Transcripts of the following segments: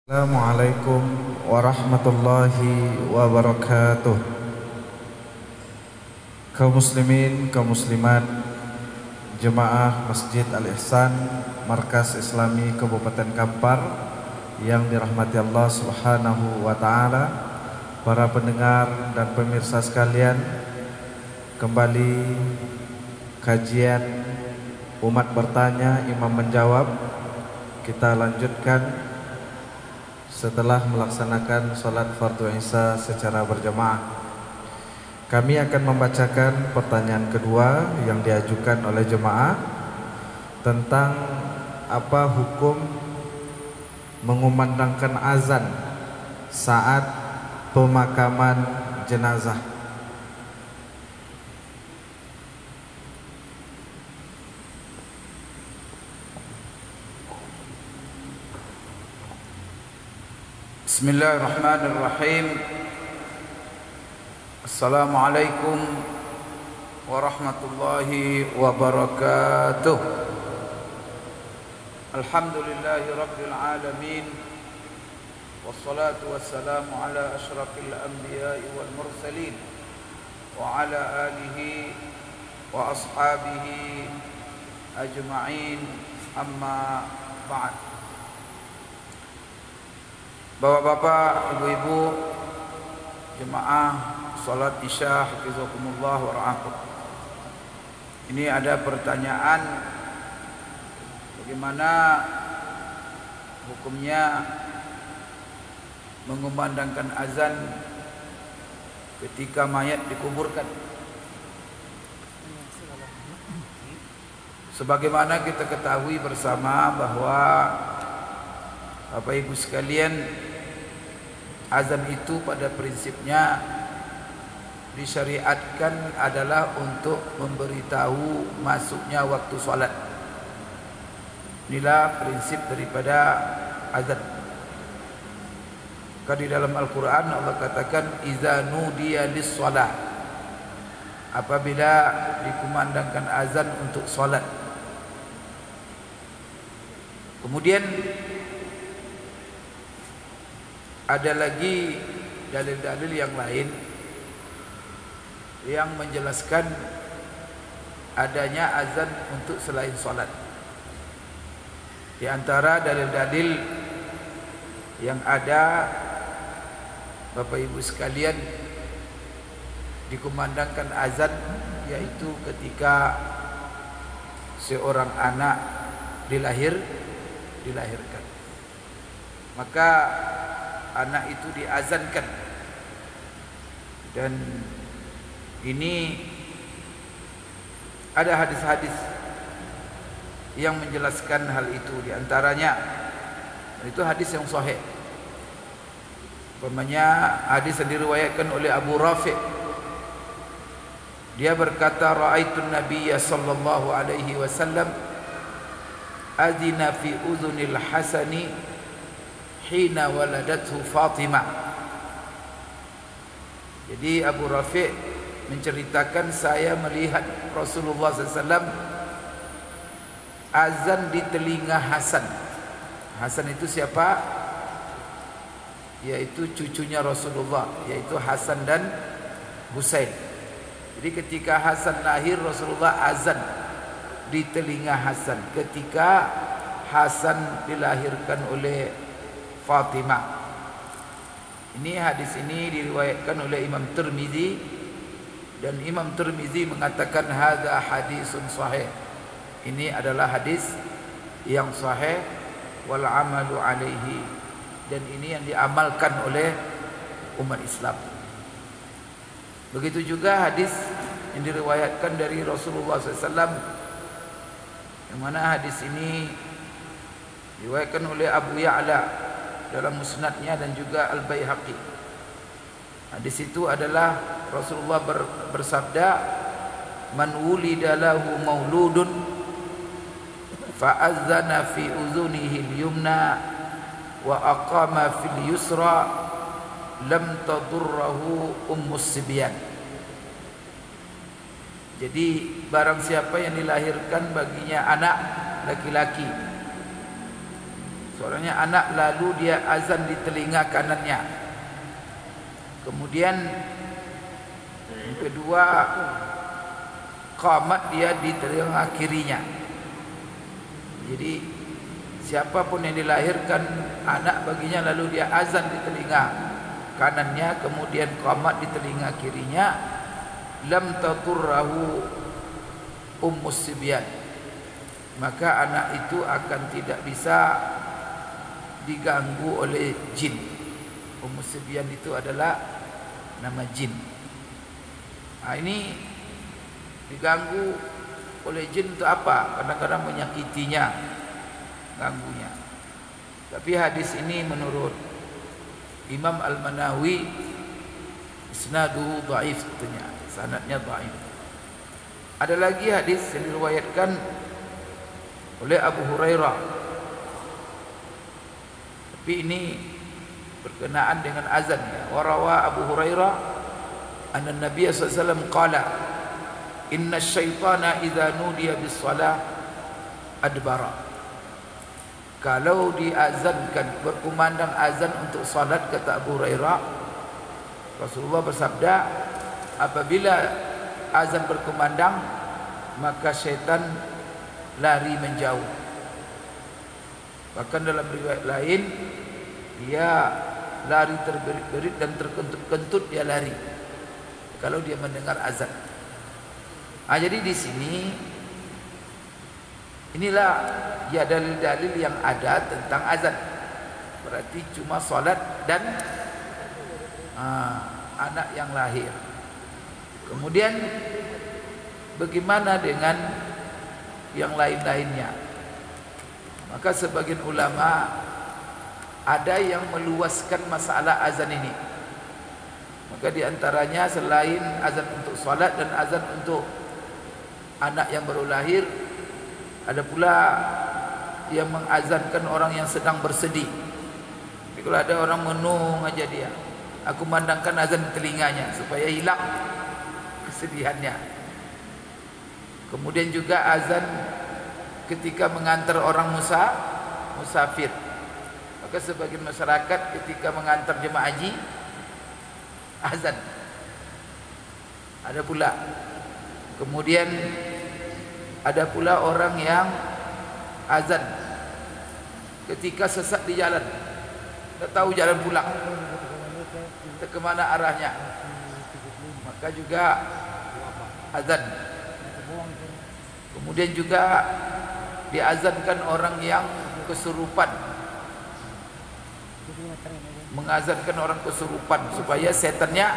Assalamualaikum warahmatullahi wabarakatuh. Kaum muslimin, kaum muslimat, jemaah Masjid Al-Ihsan Markas Islami Kabupaten Kampar yang dirahmati Allah Subhanahu wa taala, para pendengar dan pemirsa sekalian, kembali kajian umat bertanya, imam menjawab. Kita lanjutkan setelah melaksanakan sholat fardu isya secara berjamaah. Kami akan membacakan pertanyaan kedua yang diajukan oleh jemaah tentang apa hukum mengumandangkan azan saat pemakaman jenazah. Bismillahirrahmanirrahim. Assalamualaikum warahmatullahi wabarakatuh. Alhamdulillahi rabbil alamin, wassalatu wassalamu ala asyrafil anbiya'i wal mursalin wa ala alihi wa ashabihi ajma'in, amma ba'd. Bapak-bapak, ibu-ibu, jemaah salat Isya hafizakumullah wa ra'akum. Ini ada pertanyaan, bagaimana hukumnya mengumandangkan azan ketika mayat dikuburkan. Sebagaimana kita ketahui bersama bahwa Bapak Ibu sekalian, azan itu pada prinsipnya disyariatkan adalah untuk memberitahu masuknya waktu sholat. Inilah prinsip daripada azan. Di dalam Al-Quran Allah katakan iza nudiya lis-sholat, apabila dikumandangkan azan untuk sholat. Kemudian ada lagi dalil-dalil yang lain yang menjelaskan adanya azan untuk selain sholat. Di antara dalil-dalil yang ada, Bapak Ibu sekalian, dikumandangkan azan yaitu ketika seorang anak dilahirkan. Maka anak itu diazankan, dan ini ada hadis-hadis yang menjelaskan hal itu. Di antaranya itu hadis yang sahih, umpamanya hadis yang diriwayatkan oleh Abu Rafi'. Dia berkata, ra'aitun nabiyya sallallahu alaihi wasallam adzina fi udhunil hasani hina waladathu Fatimah. Jadi Abu Rafi' menceritakan, saya melihat Rasulullah SAW azan di telinga Hasan. Hasan itu siapa? Yaitu cucunya Rasulullah, yaitu Hasan dan Husain. Jadi ketika Hasan lahir, Rasulullah azan di telinga Hasan ketika Hasan dilahirkan oleh Fatimah. Ini hadis ini diriwayatkan oleh Imam Tirmizi, dan Imam Tirmizi mengatakan hadza hadisun sahih. Ini adalah hadis yang sahih wal amalu alaihi, dan ini yang diamalkan oleh umat Islam. Begitu juga hadis yang diriwayatkan dari Rasulullah SAW, yang mana hadis ini diriwayatkan oleh Abu Ya'la dalam musnadnya dan juga Al-Baihaqi. Hadis itu adalah Rasulullah bersabda, man wulida lahu mauludun fa'adzana fi uzunihi al-yumna wa aqama fil yusra lam tadurrahu ummus sibyan. Jadi barang siapa yang dilahirkan baginya anak laki-laki, suaranya anak, lalu dia azan di telinga kanannya. Kemudian yang kedua, qamat dia di telinga kirinya. Jadi siapapun yang dilahirkan anak baginya lalu dia azan di telinga kanannya, kemudian qamat di telinga kirinya, lam taturrahu ummus sibyan, maka anak itu akan tidak bisa diganggu oleh jin. Ummus sibyan itu adalah nama jin. Nah, ini diganggu oleh jin untuk apa? Kadang-kadang menyakitinya, ganggunya. Tapi hadis ini menurut Imam Al-Manawi isnaduhu dhaif, katanya sanadnya dhaif. Ada lagi hadis yang diriwayatkan oleh Abu Hurairah, tapi ini berkenaan dengan azan ya. Warawa Abu Hurairah anna Nabi sallallahu alaihi wasallam qala inna syaitana idza nudiya bis salah adbara. Kalau diazankan, berkumandang azan untuk salat, kata Abu Hurairah, Rasulullah bersabda, apabila azan berkumandang maka syaitan lari menjauh. Bahkan dalam riwayat lain dia lari terberit-berit dan terkentut-kentut, dia lari kalau dia mendengar azan. Jadi di sini inilah ya dalil-dalil yang ada tentang azan. Berarti cuma salat dan anak yang lahir. Kemudian bagaimana dengan yang lain-lainnya? Maka sebagian ulama ada yang meluaskan masalah azan ini. Maka diantaranya selain azan untuk salat dan azan untuk anak yang baru lahir, ada pula yang mengazankan orang yang sedang bersedih. Jadi kalau ada orang menung aja dia, aku mandangkan azan di telinganya supaya hilang kesedihannya. Kemudian juga azan ketika mengantar orang musafir. Maka sebagian masyarakat ketika mengantar jemaah haji azan. Ada pula. Kemudian ada pula orang yang azan ketika sesat di jalan, tak tahu jalan pulang, tak kemana arahnya, maka juga azan. Kemudian juga diazankan orang yang kesurupan, mengazankan orang kesurupan supaya setannya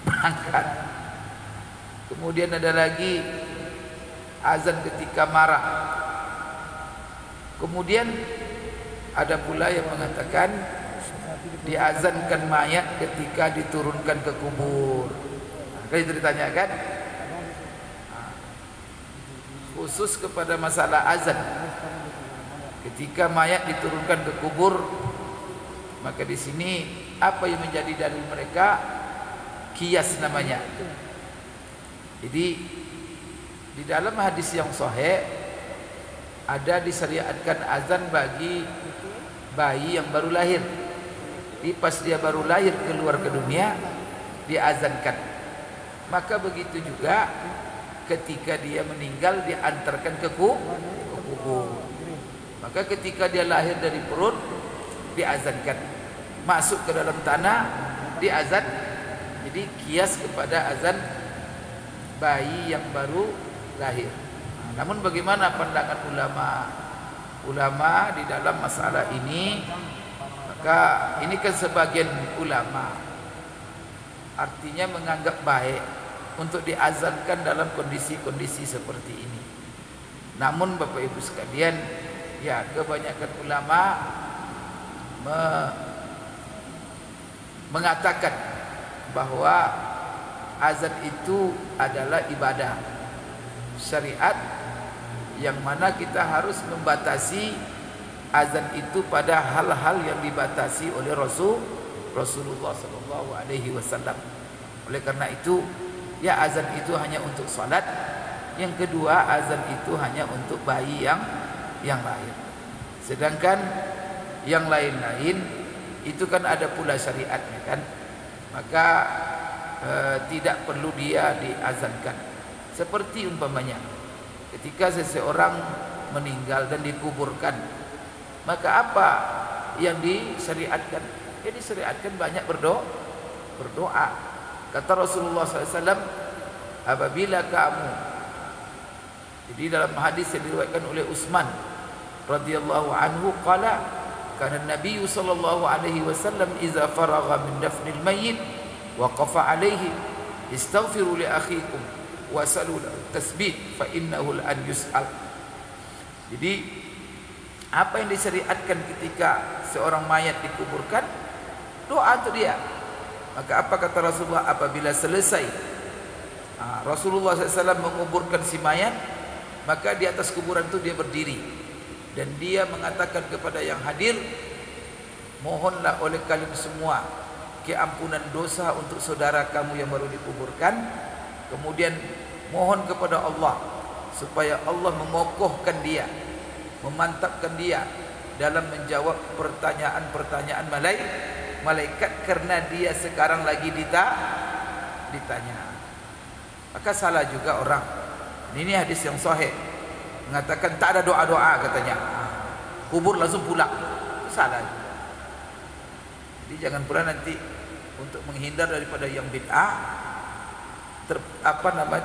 berangkat. Kemudian ada lagi azan ketika marah. Kemudian ada pula yang mengatakan diazankan mayat ketika diturunkan ke kubur. Kan itu ditanyakan khusus kepada masalah azan ketika mayat diturunkan ke kubur. Maka di sini apa yang menjadi dalil mereka? Qiyas namanya. Jadi di dalam hadis yang sahih ada disyariatkan azan bagi bayi yang baru lahir. Jadi pas dia baru lahir keluar ke dunia diazankan. Maka begitu juga ketika dia meninggal diantarkan ke kubur. Maka ketika dia lahir dari perut diazankan, masuk ke dalam tanah diazan. Jadi kias kepada azan bayi yang baru lahir. Namun bagaimana pandangan ulama di dalam masalah ini? Maka ini kan sebagian ulama artinya menganggap baik untuk diazankan dalam kondisi-kondisi seperti ini. Namun Bapak Ibu sekalian, ya kebanyakan ulama mengatakan bahwa azan itu adalah ibadah syariat yang mana kita harus membatasi azan itu pada hal-hal yang dibatasi oleh Rasulullah SAW. Oleh karena itu, ya azan itu hanya untuk salat. Yang kedua, azan itu hanya untuk bayi yang lahir. Sedangkan yang lain-lain itu kan ada pula syariatnya kan, maka tidak perlu dia diazankan. Seperti umpamanya ketika seseorang meninggal dan dikuburkan, maka apa yang disyariatkan? Ya disyariatkan banyak berdoa. Kata Rasulullah SAW, apabila kamu, jadi dalam hadis yang diriwayatkan oleh Utsman radhiyallahu anhu, qala kana Nabi sallallahu alaihi wasallam idza faragha min dafnil mayyit waqafa alaihi istaghfiru li akhikum wasalu tasbih fa innahu an yus'al. Jadi apa yang disyariatkan ketika seorang mayat dikuburkan? Doa untuk dia. Maka apa kata Rasulullah apabila selesai Rasulullah SAW menguburkan si mayat, maka di atas kuburan itu dia berdiri dan dia mengatakan kepada yang hadir, mohonlah oleh kalian semua keampunan dosa untuk saudara kamu yang baru dikuburkan. Kemudian mohon kepada Allah supaya Allah mengokohkan dia, memantapkan dia dalam menjawab pertanyaan-pertanyaan malaikat karena dia sekarang lagi ditanya. Maka salah juga orang. Ini hadis yang sahih mengatakan tak ada doa-doa katanya. Kubur langsung pulang. Salah juga. Jadi jangan pernah nanti untuk menghindar daripada yang bid'ah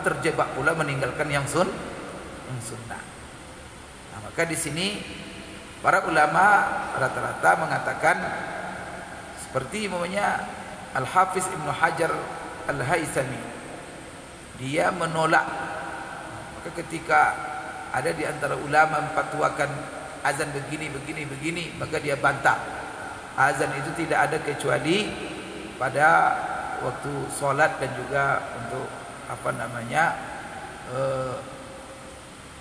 terjebak pula meninggalkan yang sunnah. Nah, maka di sini para ulama rata-rata mengatakan seperti umpamanya Al-Hafiz Ibnu Hajar Al-Haythami, dia menolak. Maka ketika ada di antara ulama memfatwakan azan begini, maka dia bantah. Azan itu tidak ada kecuali pada waktu sholat dan juga untuk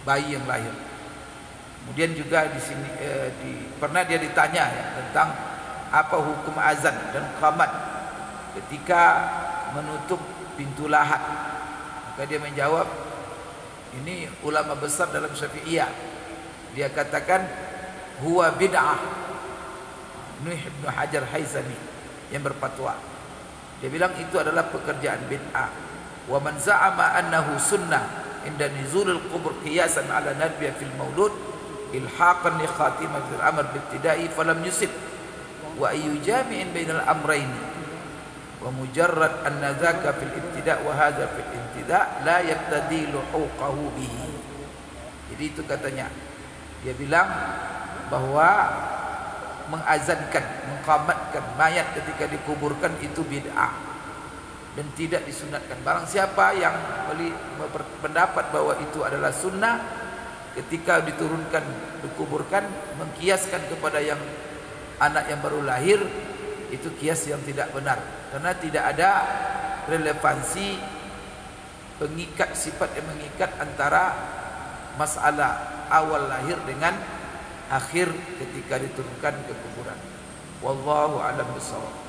bayi yang lahir. Kemudian juga di sini pernah dia ditanya ya, tentang apa hukum azan dan qamat ketika menutup pintu lahat. Maka dia menjawab, ini ulama besar dalam Syafi'iyah, dia katakan huwa bid'ah. Ibnu Hajar Haythami yang berfatwa, dia bilang itu adalah pekerjaan bid'ah. Wa man za'ama annahu sunnah inda nuzulil qubur qiyasan ala nadbiya fil maulud ilhaqan li khatimah fil amr bibtida'i falam yusib wa ayu jami'in bainal amrayn wa mujarrad anna dzaka fil ibtida' wa hadza fil ibtida' la yaqtadi luhuqahu bihi. Jadi itu katanya, dia bilang bahwa mengazankan, mengqamatkan mayat ketika dikuburkan itu bid'ah dan tidak disunatkan. Barang siapa yang berpendapat bahwa itu adalah sunnah ketika diturunkan, dikuburkan, mengkiaskan kepada yang anak yang baru lahir, itu kias yang tidak benar, karena tidak ada relevansi pengikat, sifat yang mengikat antara masalah awal lahir dengan akhir ketika diturunkan ke kuburan. Wallahu a'lam bishawab.